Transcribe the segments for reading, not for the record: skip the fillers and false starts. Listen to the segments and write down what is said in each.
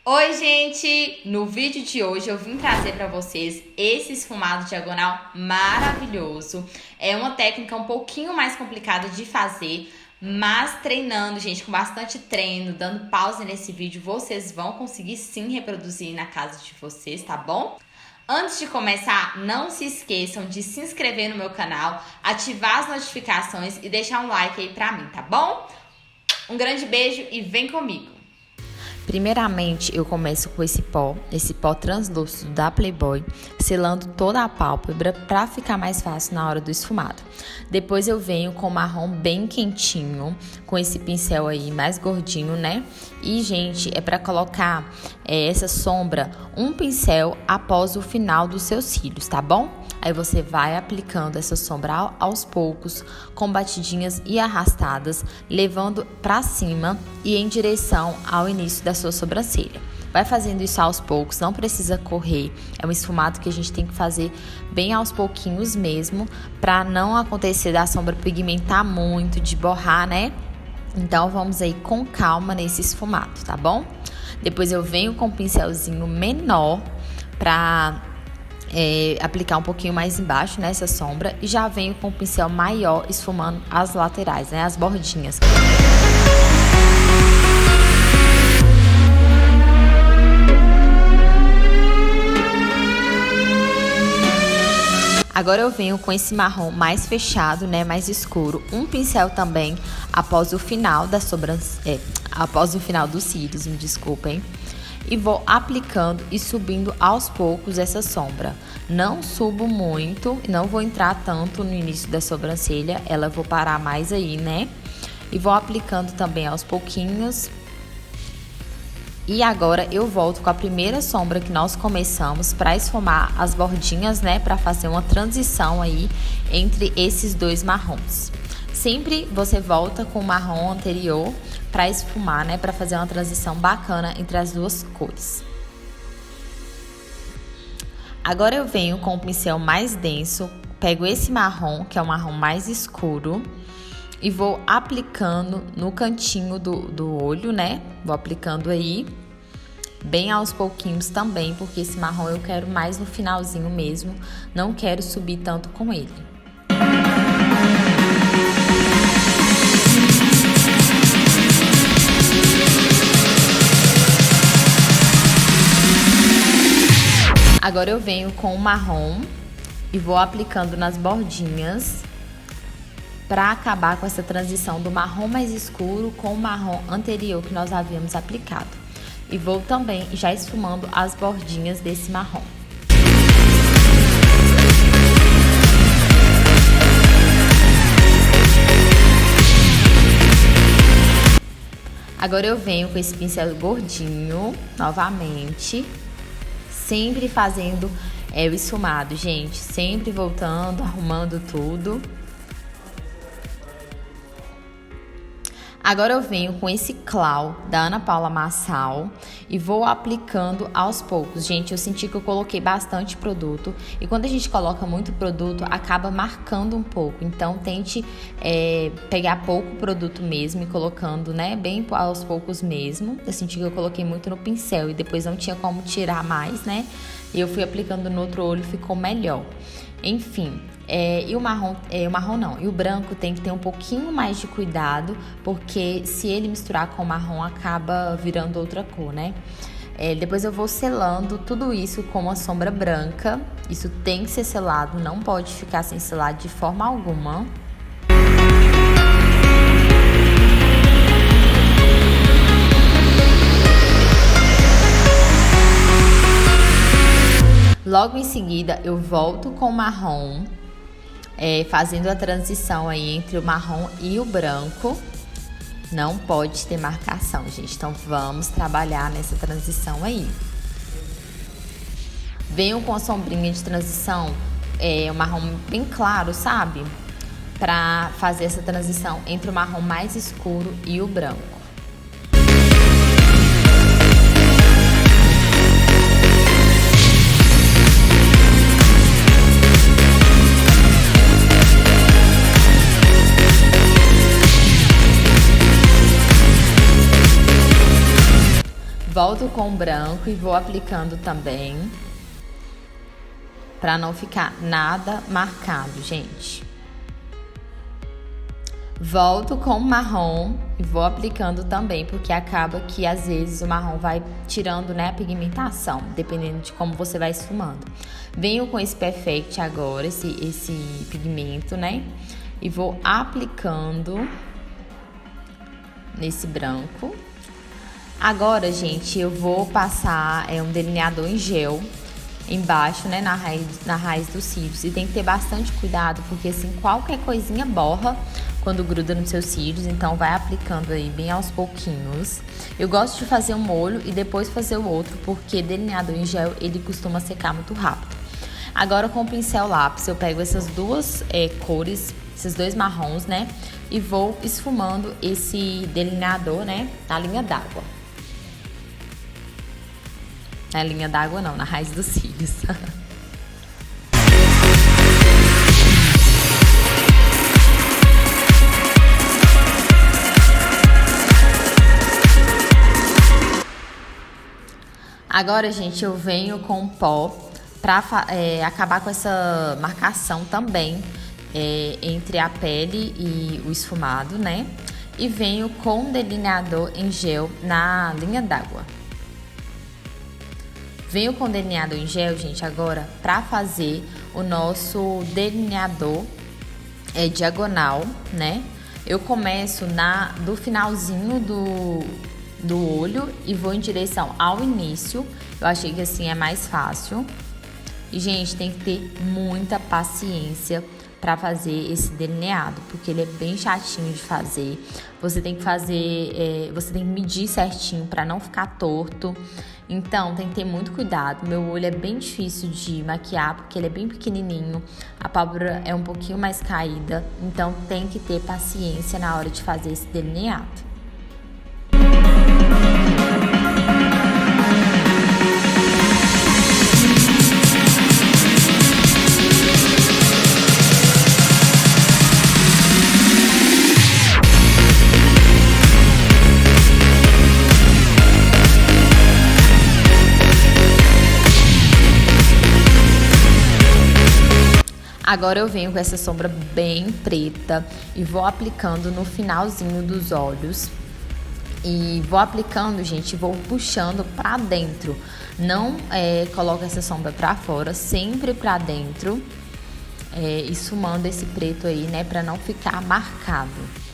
Oi, gente! No vídeo de hoje eu vim trazer para vocês esse esfumado diagonal maravilhoso. É uma técnica um pouquinho mais complicada de fazer, mas treinando, gente, com bastante treino, dando pausa nesse vídeo, vocês vão conseguir sim reproduzir na casa de vocês, tá bom? Antes de começar, não se esqueçam de se inscrever no meu canal, ativar as notificações e deixar um like aí pra mim, tá bom? Um grande beijo e vem comigo! Primeiramente, eu começo com esse pó translúcido da Playboy, selando toda a pálpebra para ficar mais fácil na hora do esfumado. Depois eu venho com marrom bem quentinho, com esse pincel aí mais gordinho, né? E, gente, é para colocar essa sombra um pincel após o final dos seus cílios, tá bom? Aí você vai aplicando essa sombra aos poucos, com batidinhas e arrastadas, levando para cima e em direção ao início da sua sobrancelha. Vai fazendo isso aos poucos, não precisa correr. É um esfumado que a gente tem que fazer bem aos pouquinhos mesmo, para não acontecer da sombra pigmentar muito, de borrar, né? Então vamos aí com calma nesse esfumado, tá bom? Depois eu venho com um pincelzinho menor para aplicar um pouquinho mais embaixo nessa sombra e já venho com o pincel maior esfumando as laterais, né, as bordinhas. Agora eu venho com esse marrom mais fechado, né, mais escuro, um pincel também após o final da após o final dos cílios, me desculpem. E vou aplicando e subindo aos poucos essa sombra. Não subo muito, não vou entrar tanto no início da sobrancelha, ela vou parar mais aí, né? E vou aplicando também aos pouquinhos. E agora eu volto com a primeira sombra que nós começamos para esfumar as bordinhas, né? Para fazer uma transição aí entre esses dois marrons. Sempre você volta com o marrom anterior para esfumar, né? Para fazer uma transição bacana entre as duas cores. Agora eu venho com o pincel mais denso, pego esse marrom, que é o marrom mais escuro, e vou aplicando no cantinho do olho, né? Vou aplicando aí, bem aos pouquinhos também, porque esse marrom eu quero mais no finalzinho mesmo, não quero subir tanto com ele. Agora eu venho com o marrom e vou aplicando nas bordinhas para acabar com essa transição do marrom mais escuro com o marrom anterior que nós havíamos aplicado. E vou também já esfumando as bordinhas desse marrom. Agora eu venho com esse pincel gordinho novamente. Sempre fazendo o esfumado, gente. Sempre voltando, arrumando tudo. Agora eu venho com esse Clau da Ana Paula Marçal e vou aplicando aos poucos. Gente, eu senti que eu coloquei bastante produto e quando a gente coloca muito produto, acaba marcando um pouco. Então, tente pegar pouco produto mesmo e colocando, né, bem aos poucos mesmo. Eu senti que eu coloquei muito no pincel e depois não tinha como tirar mais, né? E eu fui aplicando no outro olho, ficou melhor. Enfim, e o branco tem que ter um pouquinho mais de cuidado, porque se ele misturar com o marrom, acaba virando outra cor, né? Depois eu vou selando tudo isso com uma sombra branca. Isso tem que ser selado, não pode ficar sem selar de forma alguma. Logo em seguida, eu volto com o marrom, fazendo a transição aí entre o marrom e o branco. Não pode ter marcação, gente. Então, vamos trabalhar nessa transição aí. Venho com a sombrinha de transição, um marrom bem claro, sabe? Pra fazer essa transição entre o marrom mais escuro e o branco. Volto com o branco e vou aplicando também, para não ficar nada marcado, gente. Volto com o marrom e vou aplicando também, porque acaba que às vezes o marrom vai tirando, né, a pigmentação, dependendo de como você vai esfumando. Venho com esse Perfect agora, esse pigmento, né, e vou aplicando nesse branco. Agora, gente, eu vou passar um delineador em gel embaixo, né, na raiz dos cílios. E tem que ter bastante cuidado, porque assim, qualquer coisinha borra quando gruda nos seus cílios. Então, vai aplicando aí bem aos pouquinhos. Eu gosto de fazer um molho e depois fazer o outro, porque delineador em gel, ele costuma secar muito rápido. Agora, com o pincel lápis, eu pego essas duas cores, esses dois marrons, né, e vou esfumando esse delineador, né, na linha d'água. Na linha d'água não, na raiz dos cílios. Agora, gente, eu venho com pó para acabar com essa marcação também entre a pele e o esfumado, né? E venho com delineador em gel na linha d'água. Venho com delineador em gel, gente, agora para fazer o nosso delineador diagonal, né? Eu começo do finalzinho do olho e vou em direção ao início. Eu achei que assim é mais fácil. E, gente, tem que ter muita paciência para fazer esse delineado, porque ele é bem chatinho de fazer. Você tem que fazer, você tem que medir certinho para não ficar torto. Então, tem que ter muito cuidado. Meu olho é bem difícil de maquiar, porque ele é bem pequenininho. A pálpebra é um pouquinho mais caída. Então, tem que ter paciência na hora de fazer esse delineado. Agora eu venho com essa sombra bem preta e vou aplicando no finalzinho dos olhos. E vou aplicando, gente, vou puxando pra dentro. Não coloco essa sombra pra fora, sempre pra dentro. Esfumando esse preto aí, né, pra não ficar marcado.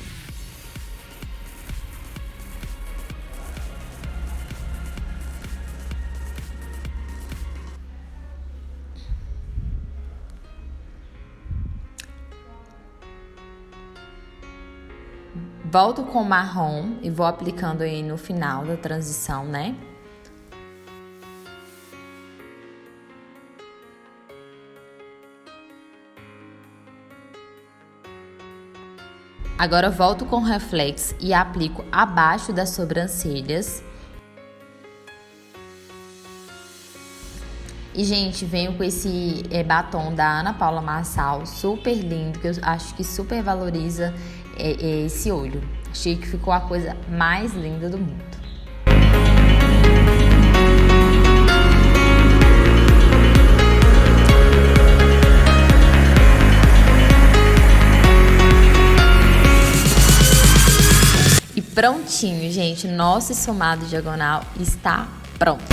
Volto com o marrom e vou aplicando aí no final da transição, né? Agora volto com reflex e aplico abaixo das sobrancelhas. E, gente, venho com esse batom da Ana Paula Marçal, super lindo, que eu acho que super valoriza esse olho. Achei que ficou a coisa mais linda do mundo. E prontinho, gente, nosso esfumado diagonal está pronto.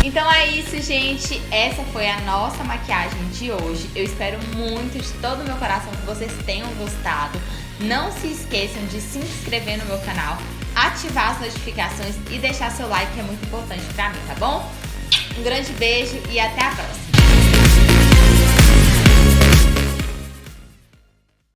Então é isso, gente. Essa foi a nossa maquiagem de hoje. Eu espero muito de todo o meu coração que vocês tenham gostado. Não se esqueçam de se inscrever no meu canal, ativar as notificações e deixar seu like, que é muito importante pra mim, tá bom? Um grande beijo e até a próxima!